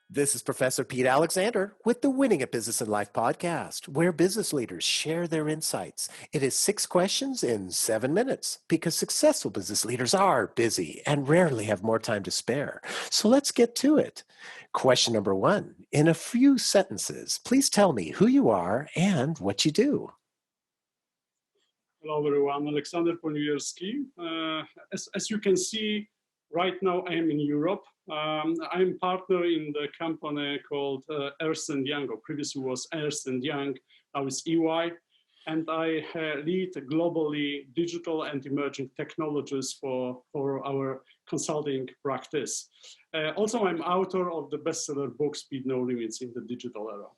This is Professor Pete Alexander with the Winning at Business and Life podcast, where business leaders share their insights. It is 6 questions in 7 minutes because successful business leaders are busy and rarely have more time to spare. So let's get to it. Question number 1. In a few sentences, please tell me who you are and what you do. Hello, everyone. Aleksander Poniewierski. As you can see, right now I am in Europe. I'm partner in the company called Ernst & Young, or previously was Ernst & Young, now it's EY. And I lead globally digital and emerging technologies for our consulting practice. Also, I'm author of the bestseller book, Speed No Limits in the Digital Era.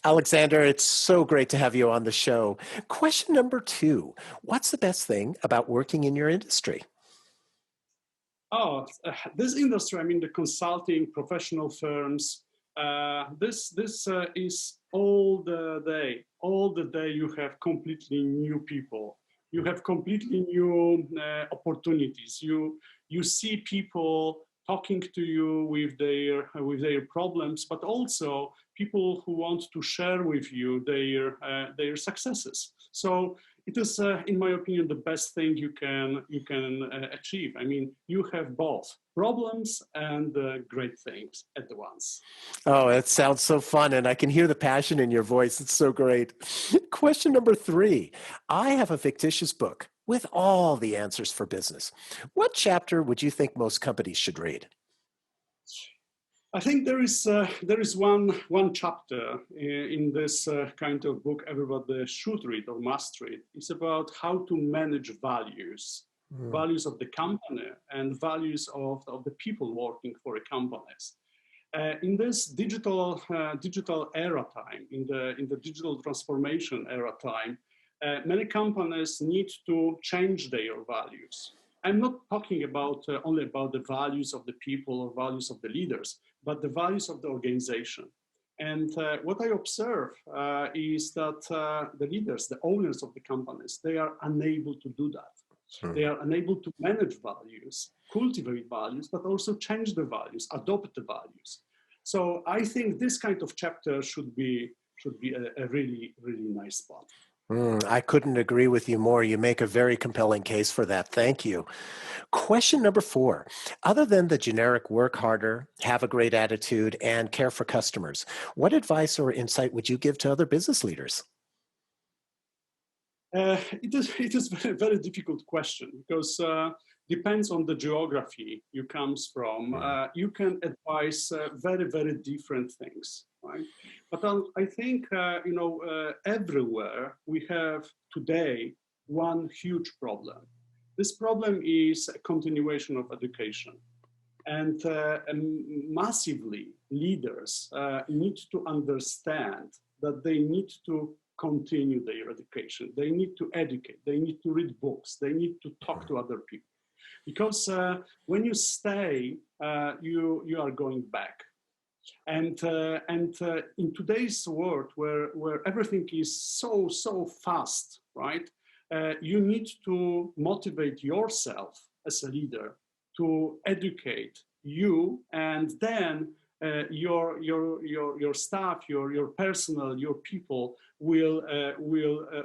Alexander, it's so great to have you on the show. Question number 2. What's the best thing about working in your industry? This industry, I mean, the consulting, professional firms, this is all the day. All the day you have completely new people. You have completely new opportunities. You see people talking to you with their problems, but also people who want to share with you their successes. So it is, in my opinion, the best thing you can achieve. I mean, you have both problems and great things at once. Oh, it sounds so fun, and I can hear the passion in your voice. It's so great. Question number 3. I have a fictitious book with all the answers for business. What chapter would you think most companies should read? I think there is one chapter in this kind of book everybody should read or must read. It's about how to manage values, values of the company and values of the people working for a companies. In this digital era time, in the digital transformation era time, many companies need to change their values. I'm not talking about only about the values of the people or values of the leaders, but the values of the organization. And what I observe is that the leaders, the owners of the companies, they are unable to do that. They are unable to manage values, cultivate values, but also change the values, adopt the values. So I think this kind of chapter should be a really, really nice spot. I couldn't agree with you more. You make a very compelling case for that. Thank you. Question number 4. Other than the generic work harder, have a great attitude, and care for customers, what advice or insight would you give to other business leaders? It is a very difficult question because depends on the geography you comes from. You can advise very, very different things, right? But I think, everywhere we have today one huge problem. This problem is a continuation of education. And massively, leaders need to understand that they need to continue their education. They need to educate. They need to read books. They need to talk to other people. Because when you stay, you are going back. And in today's world, where everything is so fast, right? You need to motivate yourself as a leader to educate you, and then your staff, your personnel, your people will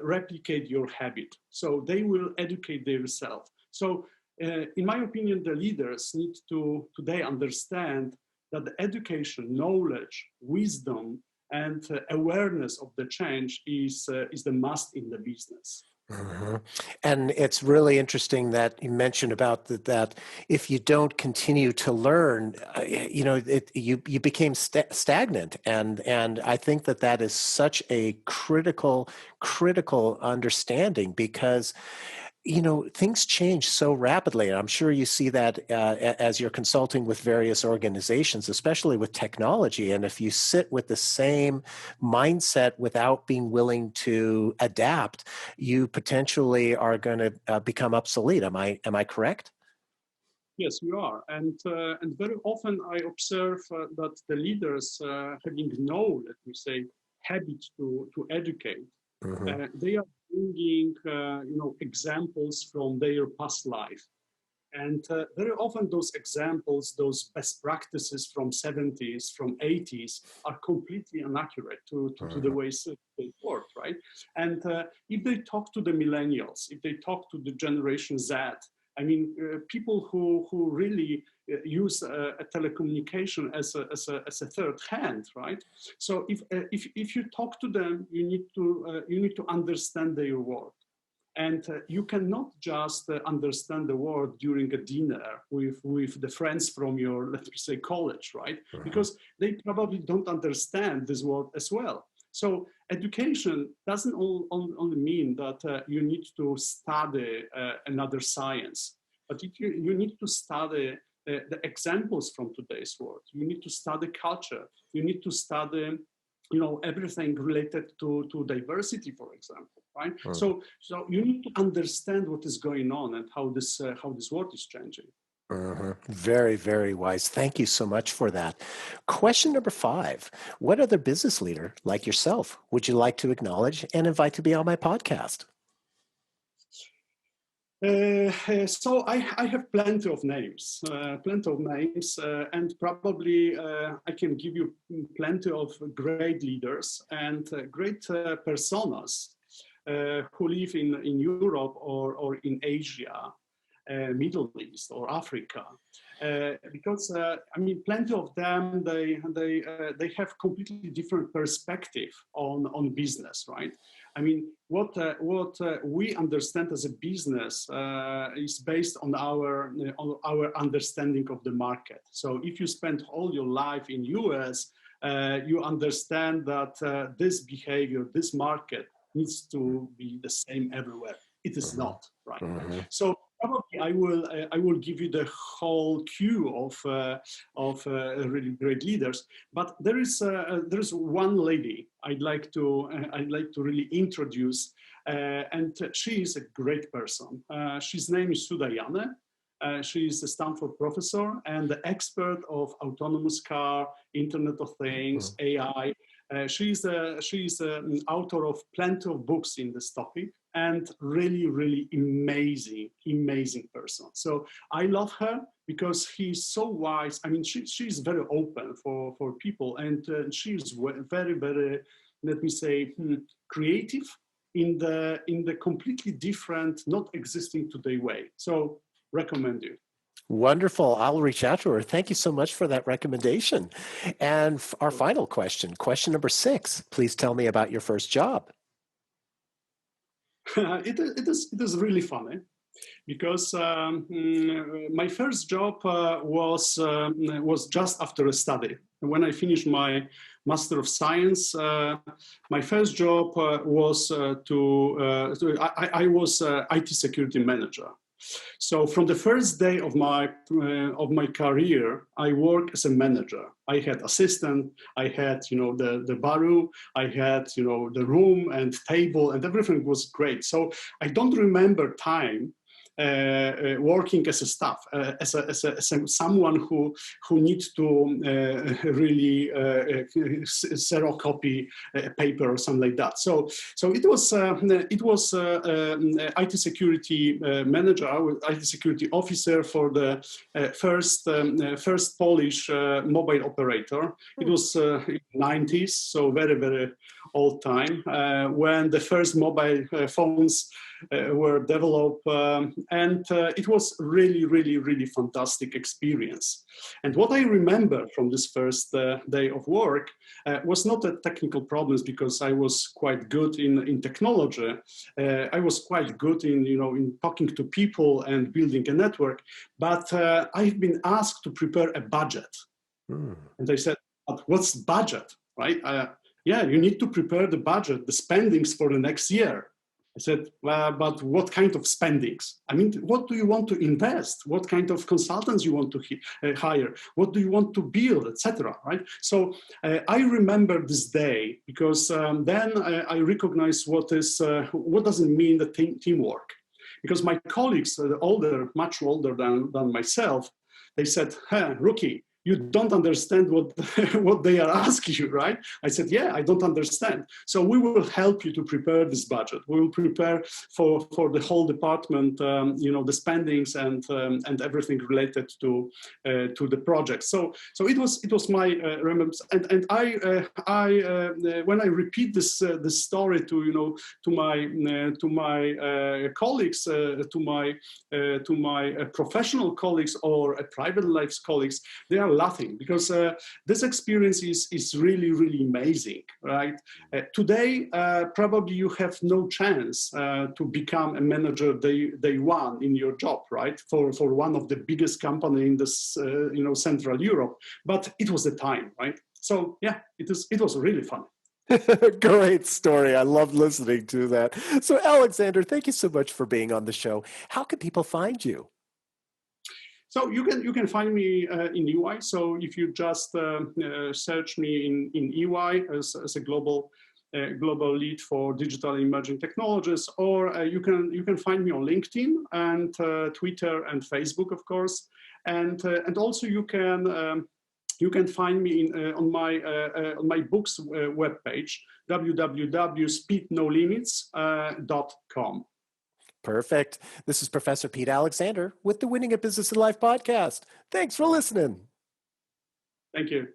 replicate your habit. So they will educate themselves. So in my opinion, the leaders need to today understand that the education, knowledge, wisdom, and awareness of the change is the must in the business. Mm-hmm. And it's really interesting that you mentioned about that if you don't continue to learn, you became stagnant. And I think that is such a critical understanding because things change so rapidly. And I'm sure you see that as you're consulting with various organizations, especially with technology. And if you sit with the same mindset without being willing to adapt, you potentially are going to become obsolete. Am I correct? Yes, you are. And very often I observe that the leaders having no, let me say, habit to educate, they are bringing examples from their past life. And very often those examples, those best practices from 70s, from 80s are completely inaccurate to the ways they work, right? And if they talk to the millennials, if they talk to the Generation Z, I mean, people who really use a telecommunication as a third hand, right? So if you talk to them, you need to understand their world. And you cannot just understand the world during a dinner with the friends from your, let's say, college, right? Because they probably don't understand this world as well. So education doesn't only mean that you need to study another science, but you need to study the examples from today's world. You need to study culture. You need to study, everything related to diversity, for example, right? So you need to understand what is going on and how this world is changing. Very, very wise. Thank you so much for that. Question number 5. What other business leader like yourself would you like to acknowledge and invite to be on my podcast? So I have plenty of names, and probably I can give you plenty of great leaders and great personas who live in Europe or in Asia, Middle East or Africa, because I mean, plenty of them they have completely different perspective on business, right? I mean, what we understand as a business is based on our understanding of the market. So if you spend all your life in US, you understand that this behavior, this market needs to be the same everywhere. It is not, right? So probably I will give you the whole queue of really great leaders, but there is one lady I'd like to really introduce, and she is a great person. She's name is Sudayane. She is a Stanford professor and the expert of autonomous car, Internet of Things, AI. She's an author of plenty of books in this topic, and really, really amazing person. So I love her because she's so wise. I mean, she's very open for people, and she's very, very, let me say, creative in the completely different, not existing today way. So recommend you. Wonderful. I'll reach out to her. Thank you so much for that recommendation. And our final question number 6. Please tell me about your first job. It is really funny because my first job was just after a study. When I finished my Master of Science, my first job was I was IT security manager. So from the first day of my career, I worked as a manager. I had assistant, I had the baru, I had the room and table, and everything was great. So I don't remember time working as a staff, as someone who needs to really xerocopy paper or something like that. So it was IT security manager, IT security officer for the first Polish mobile operator. It was 90s, so very, very old time when the first mobile phones were developed, and it was really, really, really fantastic experience. And what I remember from this first day of work was not the technical problems, because I was quite good in technology. I was quite good in talking to people and building a network, but I've been asked to prepare a budget. And I said, but what's budget, right? Yeah, you need to prepare the budget, the spendings for the next year. I said, but what kind of spendings? I mean, what do you want to invest? What kind of consultants you want to hire? What do you want to build, etc. Right? So I remember this day because then I recognized what does it mean the teamwork? Because my colleagues, much older than myself, they said, hey, rookie, you don't understand what what they are asking you, right? I said, yeah, I don't understand. So we will help you to prepare this budget. We will prepare for the whole department, the spendings and everything related to the project. So it was my remembrance, and I when I repeat this story to my colleagues, to my professional colleagues or private life colleagues, they are laughing because this experience is really, really amazing, right? Today, probably you have no chance to become a manager day one in your job, right? For one of the biggest company in this, Central Europe, but it was the time, right? So yeah, it was really fun. Great story. I love listening to that. So, Alexander, thank you so much for being on the show. How can people find you? So you can find me in EY. So if you just search me in EY as a global lead for digital emerging technologies, or you can find me on LinkedIn and Twitter and Facebook, of course, and also you can find me on my books webpage, www.speednolimits.com. Perfect. This is Professor Pete Alexander with the Winning at Business and Life podcast. Thanks for listening. Thank you.